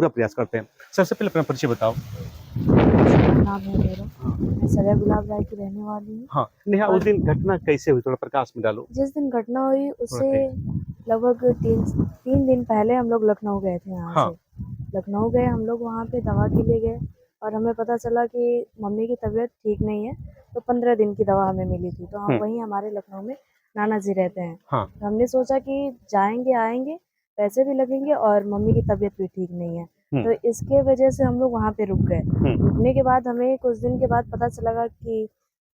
पूरा प्रयास करते हैं। सबसे पहले अपना परिचय बताओ। नाम है मेरा। मैं सरिया गुलाब राय की रहने वाली हूँ। हाँ, नेहा उस दिन घटना कैसे हुई, थोड़ा प्रकाश में डालो। जिस दिन घटना हुई उससे लगभग तीन दिन पहले हम लोग लखनऊ गए थे। यहाँ हाँ। से लखनऊ गए हम लोग, वहाँ पे दवा के लिए गए और हमें पता चला कि मम्मी की तबीयत ठीक नहीं है, तो 15 दिन की दवा हमें मिली थी। तो हम वहीं हमारे लखनऊ में नाना जी रहते हैं। हाँ। तो हमने सोचा कि जाएंगे आएंगे, पैसे भी लगेंगे और मम्मी की तबीयत भी ठीक नहीं है, तो इसके वजह से हम लोग वहाँ पे रुक गए। रुकने के बाद हमें कुछ दिन के बाद पता चला कि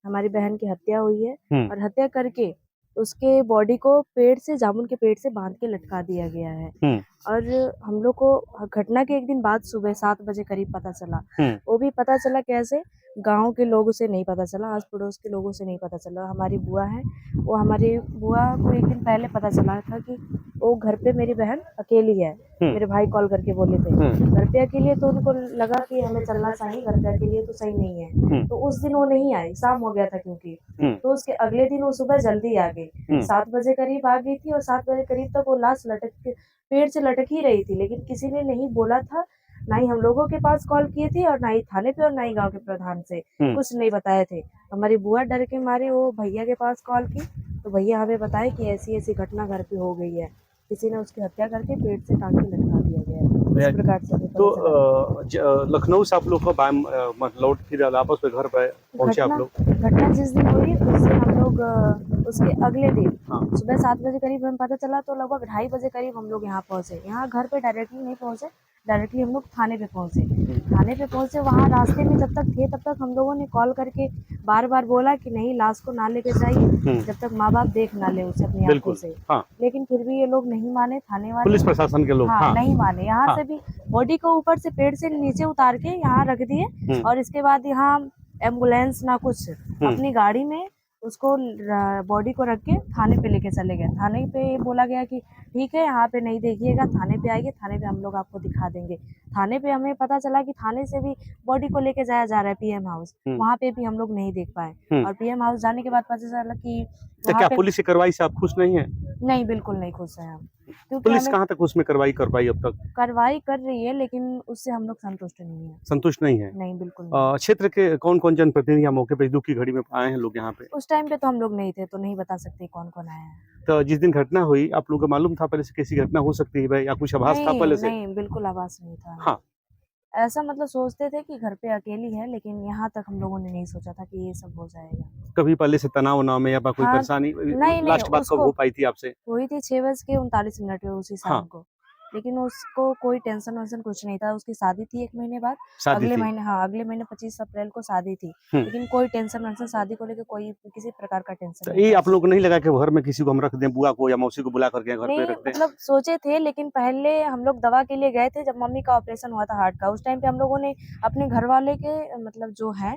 हमारी बहन की हत्या हुई है और हत्या करके उसके बॉडी को जामुन के पेड़ से बांध के लटका दिया गया है। और हम लोग को घटना के एक दिन बाद सुबह 7 बजे करीब पता चला। वो भी पता चला कैसे, गांव के लोगों से नहीं पता चला, आस पड़ोस के लोगों से नहीं पता चला। हमारी बुआ है, वो हमारी बुआ को एक दिन पहले पता चला था कि वो घर पे मेरी बहन अकेली है। मेरे भाई कॉल करके बोले थे घर पे अकेली है, तो उनको लगा कि हमें चलना चाहिए, घर पे अकेली है तो सही नहीं है। तो उस दिन वो नहीं आई, शाम हो गया था क्योंकि, तो उसके अगले दिन वो सुबह जल्दी आ गई। 7 बजे करीब आ गई थी और 7 बजे करीब तक वो लाश लटक के पेड़ से लटक ही रही थी, लेकिन किसी ने नहीं बोला था, ना ही हम लोगों के पास कॉल किए थे और ना ही थाने पे और ना ही गांव के प्रधान से कुछ नहीं बताए थे। हमारी बुआ डर के मारे वो भैया के पास कॉल की, तो भैया हमें बताए कि ऐसी ऐसी घटना घर पे हो गई है, किसी ने उसकी हत्या करके पेड़ से टांग के लटका दिया गया है। इस प्रकार से तो लखनऊ से आप लोग कब लौट फिर वापस घर पे पहुंचे आप लोग? घटना जिस दिन हुई उस दिन हम लोग उसके अगले दिन सुबह 7 बजे करीब हमें पता चला, तो लगभग 2:30 बजे करीब हम लोग यहाँ पहुंचे। यहाँ घर पे डायरेक्टली नहीं पहुंचे, डायरेक्टली हम लोग थाने पे पहुंचे। थाने पे पहुंचे, वहाँ रास्ते में जब तक थे तब तक हम लोगों ने कॉल करके बार बार बोला कि नहीं, लाश को ना लेके जाइए जब तक माँ बाप देख ना ले उसे अपनी आंखों से। लेकिन फिर भी ये लोग नहीं माने, थाने वाले, पुलिस प्रशासन के लोग नहीं माने। यहाँ से भी बॉडी को ऊपर से पेड़ से नीचे उतार के यहाँ रख दिए और इसके बाद यहाँ एम्बुलेंस ना कुछ, अपनी गाड़ी में उसको बॉडी को रख के थाने पे लेके चले गए। थाने पे बोला गया कि ठीक है, यहाँ पे नहीं देखिएगा, थाने पे आइए, थाने पे हम लोग आपको दिखा देंगे। थाने पे हमें पता चला कि थाने से भी बॉडी को लेके जाया जा रहा है पीएम हाउस, वहाँ पे भी हम लोग नहीं देख पाए। और पीएम हाउस जाने के बाद पता चला कि तो क्या पुलिस की कार्रवाई से आप खुश नहीं है? नहीं, बिल्कुल नहीं खुश है हम, क्योंकि पुलिस कहाँ तक उसमें कार्रवाई कर पाई अब तक? कार्रवाई कर रही है, लेकिन उससे हम लोग संतुष्ट नहीं है। संतुष्ट नहीं है? नहीं, बिल्कुल नहीं। क्षेत्र के कौन कौन जनप्रतिनिधि यहाँ मौके पे दुख की घड़ी में आए हैं लोग यहाँ पे? उस टाइम पे तो हम लोग नहीं थे, तो नहीं बता सकते कौन कौन आया है। तो जिस दिन घटना हुई आप लोगों को मालूम था पहले से कैसी घटना हो सकती है भाई, या कुछ आभास था पहले से? नहीं, बिल्कुल आभास नहीं था। हाँ, ऐसा मतलब सोचते थे कि घर पे अकेली है, लेकिन यहाँ तक हम लोगों ने नहीं सोचा था कि ये सब हो जाएगा। कभी पहले से तनाव उनाव में या कोई परेशानी नहीं, लास्ट बात कब हो पाई थी आपसे? हुई थी 6:39 पे उसी शाम को, लेकिन उसको कोई टेंशन वेंशन कुछ नहीं था। उसकी शादी थी 1 महीने बाद, अगले महीने 25 अप्रैल को शादी थी, लेकिन कोई टेंशन वेंशन शादी को लेकर कोई किसी प्रकार का टेंशन नहीं। ये आप लोग को नहीं लगा कि घर में किसी को हम रख दें, बुआ को या मौसी को बुला करके घर पे रख दें? मतलब सोचे थे, लेकिन पहले हम लोग दवा के लिए गए थे जब मम्मी का ऑपरेशन हुआ था हार्ट का। उस टाइम पे हम लोगों ने अपने घर वाले के मतलब जो है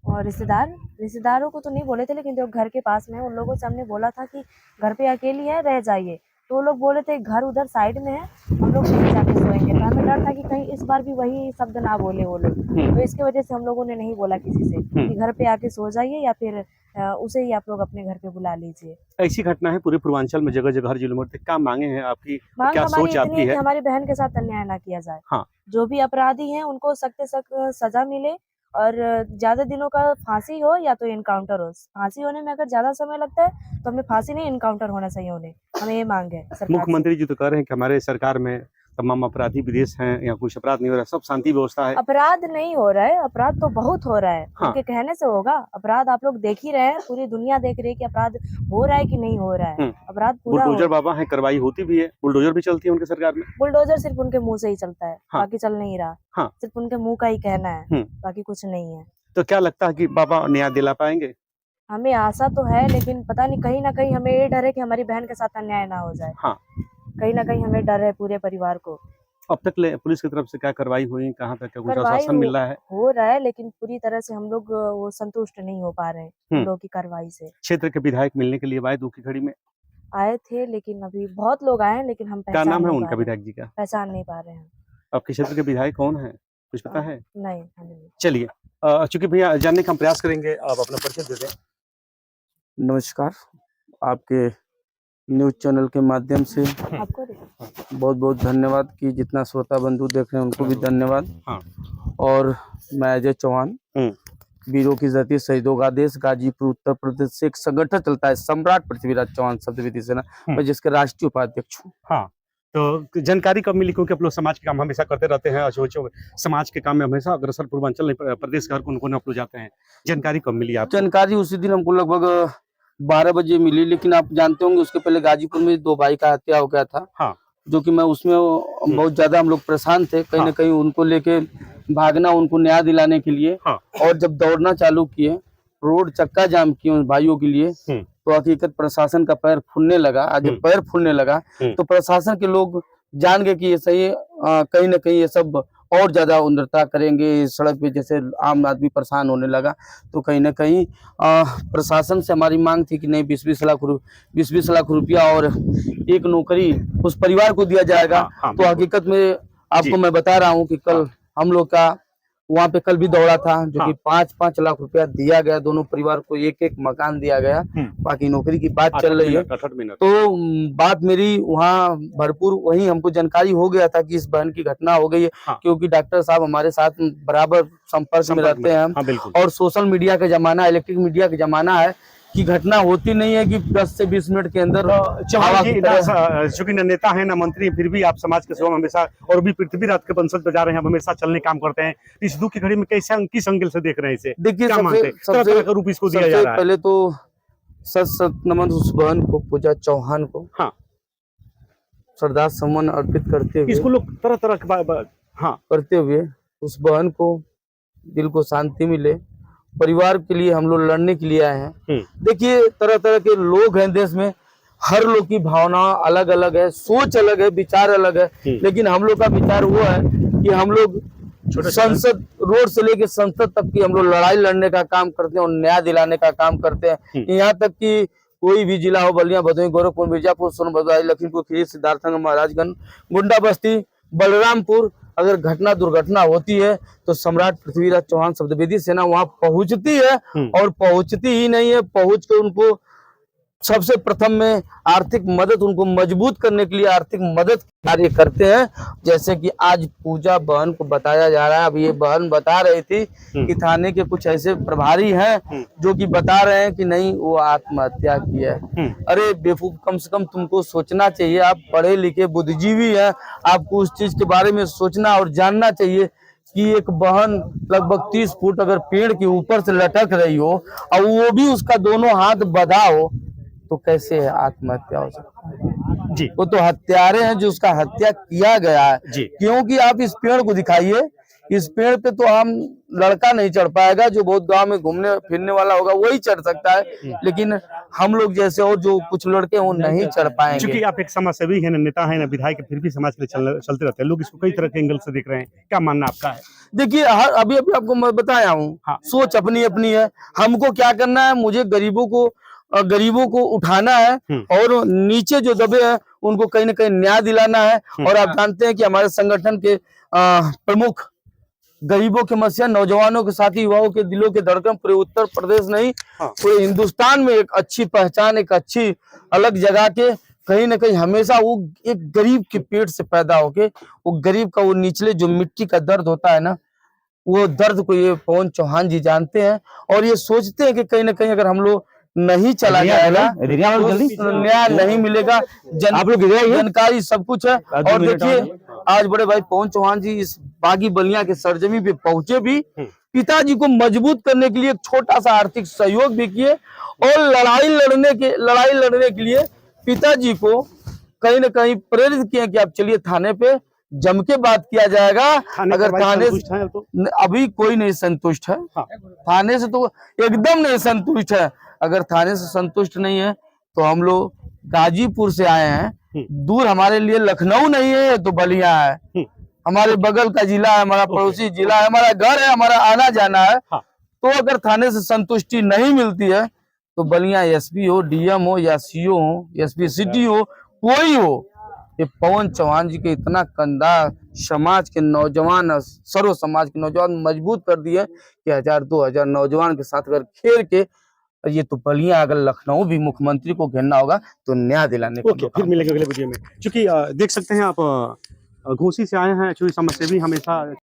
और रिश्तेदारों को तो नहीं बोले थे, लेकिन जो घर के पास में उन लोगों से हमने बोला था कि घर पे अकेली है, रह जाइए। तो वो लोग बोले थे घर उधर साइड में है, हम लोग नहीं जाके सोएंगे। तो हमें डर था कि कहीं इस बार भी वही शब्द ना बोले वो लोग, तो इसकी वजह से हम लोगों ने नहीं बोला किसी से कि घर पे आके सो जाइए या फिर उसे ही आप लोग अपने घर पे बुला लीजिए। ऐसी घटना है पूरे पूर्वांचल में जगह जगह हर जिले में। क्या मांगे हैं आपकी, क्या सोच आपकी है? हमारी बहन के साथ अन्याय ना किया जाए। जो भी अपराधी हैं उनको सख्त से सख्त सजा मिले और ज्यादा दिनों का फांसी हो या तो इनकाउंटर हो। फांसी होने में अगर ज्यादा समय लगता है तो हमें फांसी नहीं, इनकाउंटर होना चाहिए उन्हें। हमें ये मांग है। मुख्यमंत्री जी तो कह रहे हैं कि हमारे सरकार में तमाम अपराधी विदेश हैं, या कुछ अपराध नहीं हो रहा, सब शांति व्यवस्था है। अपराध नहीं हो रहा है, अपराध तो बहुत हो रहा है। उनके कहने से होगा? अपराध आप लोग देख ही रहे हैं, पूरी दुनिया देख रही है कि अपराध हो रहा है कि नहीं हो रहा है। अपराध पूरा बुलडोजर बाबा है, कार्रवाई होती भी है, बुलडोजर भी चलती है उनके सरकार में। बुलडोजर सिर्फ उनके मुंह से ही चलता है, बाकी चल नहीं रहा। सिर्फ उनके मुंह का ही कहना है, बाकी कुछ नहीं है। तो क्या लगता है कि बाबा न्याय दिला पाएंगे? हमें आशा तो है, लेकिन पता नहीं, कहीं ना कहीं हमें ये डर है कि हमारी बहन के साथ अन्याय ना हो जाए। कहीं ना कहीं हमें डर है पूरे परिवार को। अब तक पुलिस की तरफ से क्या कार्रवाई हुई, कहाँ तक कुछ आश्वासन मिल रहा है? हो रहा है, लेकिन पूरी तरह से हम लोग वो संतुष्ट नहीं हो पा रहे हैं हम लोग की कार्रवाई से। क्षेत्र के विधायक मिलने के लिए आए दुख की घड़ी में? आए थे, लेकिन अभी बहुत लोग आए हैं, लेकिन हम क्या नाम है उनका, विधायक जी का? पहचान नहीं पा रहे हैं। आपके क्षेत्र के विधायक कौन है, कुछ पता है? नहीं। चलिए, चूंकि भैया जानने का हम प्रयास करेंगे, आप अपना परिचय दे दें। नमस्कार, आपके न्यूज चैनल के माध्यम से आपको बहुत बहुत धन्यवाद कि जितना श्रोता बंधु देख रहे हैं उनको भी धन्यवाद। हाँ। और मैं अजय चौहान, वीरों की धरती शहीदों का देश गाजीपुर उत्तर प्रदेश से एक संगठन चलता है सम्राट पृथ्वीराज चौहान शब्दवेदी सेना, मैं जिसके राष्ट्रीय उपाध्यक्ष हूँ। हाँ, तो जानकारी कब मिली, क्योंकि आप लोग समाज के काम हमेशा करते रहते हैं, समाज के काम में हमेशा अग्रसर पूर्वांचल प्रदेश के हर कोने आप लोग जाते हैं, जानकारी कब मिली आप? जानकारी उसी दिन हमको लगभग 12 बजे मिली, लेकिन आप जानते होंगे उसके पहले गाजीपुर में 2 भाई का हत्या हो गया था। हाँ। जो कि मैं उसमें बहुत ज्यादा हम लोग परेशान थे, कहीं न कहीं उनको लेके भागना, उनको न्याय दिलाने के लिए। हाँ। और जब दौड़ना चालू किए, रोड चक्का जाम किए उन भाइयों के लिए, तो हकीकत प्रशासन का पैर फूलने लगा। आज जब पैर फूलने लगा तो प्रशासन के लोग जान गए कि ये सही कहीं न कहीं ये सब और ज्यादा उन्नता करेंगे, सड़क पे जैसे आम आदमी परेशान होने लगा। तो कहीं न कहीं प्रशासन से हमारी मांग थी कि नहीं 20-20 लाख रुपया और एक नौकरी उस परिवार को दिया जाएगा। तो हकीकत में आपको मैं बता रहा हूँ कि कल हम लोग का वहाँ पे कल भी दौड़ा था, जो कि 5-5 लाख रुपया दिया गया, दोनों परिवार को एक मकान दिया गया। बाकी नौकरी की बात चल रही है। तो बात मेरी वहाँ भरपूर वही हमको जानकारी हो गया था कि इस बहन की घटना हो गई है। क्योंकि डॉक्टर साहब हमारे साथ बराबर संपर्क में रहते हैं और सोशल मीडिया का जमाना, इलेक्ट्रिक मीडिया का जमाना है कि घटना होती नहीं है कि 10 से 20 मिनट के अंदर। चौहान जी चूंकि न नेता है न मंत्री, फिर भी आप समाज के सेवा में हमेशा, और भी पृथ्वीराज के वंशज बजा रहे हैं, हमेशा चलने काम करते हैं। इस दुख की घड़ी में कैसे, किस एंगल से देख रहे हैं इसे? देखिए, सबसे रूप इसको दिया जा रहा है। पहले तो सत नमन उस बहन को, पूजा चौहान को, हाँ, श्रद्धा सुमन अर्पित करते हुए, इसको लोग तरह तरह हाँ करते हुए उस बहन को दिल को शांति मिले, परिवार के लिए हम लोग लड़ने के लिए आए हैं। देखिए, तरह तरह के लोग हैं देश में, हर लोग की भावना अलग अलग है, सोच अलग है, विचार अलग है। लेकिन हम लोग का विचार वो है कि हम लोग संसद, रोड से लेके संसद तक की हम लोग लड़ाई लड़ने का काम करते हैं और न्याय दिलाने का काम करते हैं। यहाँ तक कि कोई भी जिला हो, बलिया, भदोही, गोरखपुर, मिर्जापुर, सोनभद्र, लखीमपुर खीरी, सिद्धार्थनगर, महाराजगंज, गोंडा बस्ती, बलरामपुर, अगर घटना दुर्घटना होती है तो सम्राट पृथ्वीराज चौहान शब्दवेदी सेना वहां पहुंचती है। और पहुंचती ही नहीं है, पहुंच के उनको सबसे प्रथम में आर्थिक मदद, उनको मजबूत करने के लिए आर्थिक मदद कार्य करते हैं। जैसे कि आज पूजा बहन को बताया जा रहा है, अब ये बहन बता रही थी कि थाने के कुछ ऐसे प्रभारी हैं जो कि बता रहे हैं कि नहीं वो आत्महत्या की है। अरे बेवकूफ, कम से कम तुमको सोचना चाहिए, आप पढ़े लिखे बुद्धिजीवी हैं, आपको उस चीज के बारे में सोचना और जानना चाहिए कि एक बहन लगभग 30 फुट अगर पेड़ के ऊपर से लटक रही हो और वो भी उसका दोनों हाथ बंधा हो, तो कैसे आत्महत्या हो सकता है जी? वो तो हत्यारे हैं जो उसका हत्या किया गया है जी। क्योंकि आप इस पेड़ को दिखाइए, इस पेड़ पे तो हम लड़का नहीं चढ़ पाएगा, जो बहुत गांव में घूमने फिरने वाला होगा वही चढ़ सकता है, लेकिन हम लोग जैसे और जो कुछ लड़के वो नहीं चढ़ पाएंगे। क्योंकि आप एक समाज सेवी है, न नेता है, न विधायक, फिर भी समाज के लिए चलते रहते हैं। लोग इसको कई तरह के एंगल से देख रहे हैं, क्या मानना आपका है? देखिए, अभी आपको मैं बताया हूँ, सोच अपनी अपनी है। हमको क्या करना है, मुझे गरीबों को उठाना है और नीचे जो दबे हैं उनको कहीं ना कहीं न्याय दिलाना है। और आप जानते हैं कि हमारे संगठन के प्रमुख गरीबों के मसीहा, नौजवानों के साथ, युवाओं के दिलों के धड़कन पूरे उत्तर प्रदेश नहीं पूरे हिंदुस्तान में एक अच्छी पहचान, एक अच्छी अलग जगह के, कहीं ना कहीं हमेशा वो एक गरीब के पेट से पैदा होके, वो गरीब का वो निचले जो मिट्टी का दर्द होता है ना, वो दर्द को ये पवन चौहान जी जानते हैं। और ये सोचते हैं कि कहीं ना कहीं अगर हम लोग नहीं चला जाएगा तो न्याय नहीं मिलेगा। जानकारी सब कुछ है। और देखिए, आज बड़े भाई पवन चौहान जी इस बागी बलिया के सरजमी पे पहुंचे भी, पिताजी को मजबूत करने के लिए एक छोटा सा आर्थिक सहयोग भी किए और लड़ाई लड़ने के लिए पिताजी को कहीं न कहीं प्रेरित किए कि आप चलिए थाने पे, जम के बात किया जाएगा। अगर थाने से तो अभी कोई नहीं संतुष्ट है, थाने से तो एकदम नहीं संतुष्ट है। अगर थाने से संतुष्ट नहीं है तो हम लोग गाजीपुर से आए हैं, दूर हमारे लिए लखनऊ नहीं है तो बलिया है, हमारे बगल का जिला है, हमारा पड़ोसी जिला है, हमारा घर है, हमारा आना जाना है। तो अगर थाने से संतुष्टि नहीं मिलती है तो बलिया एसपी हो, डीएम हो या सीओ हो, एसपी सिटी हो, कोई हो, ये पवन चौहान जी के इतना कंधा समाज के नौजवान, सर्व समाज के नौजवान मजबूत कर दिए कि 1000-2000 नौजवान के साथ अगर खेल के और ये तुपलियां अगर लखनऊ भी मुख्यमंत्री को घेरना होगा तो न्याय दिलाने को ओके, फिर मिलेंगे अगले वीडियो में। चूंकि देख सकते हैं आप घोसी से आए हैं, चूंकि समाजसेवी हमेशा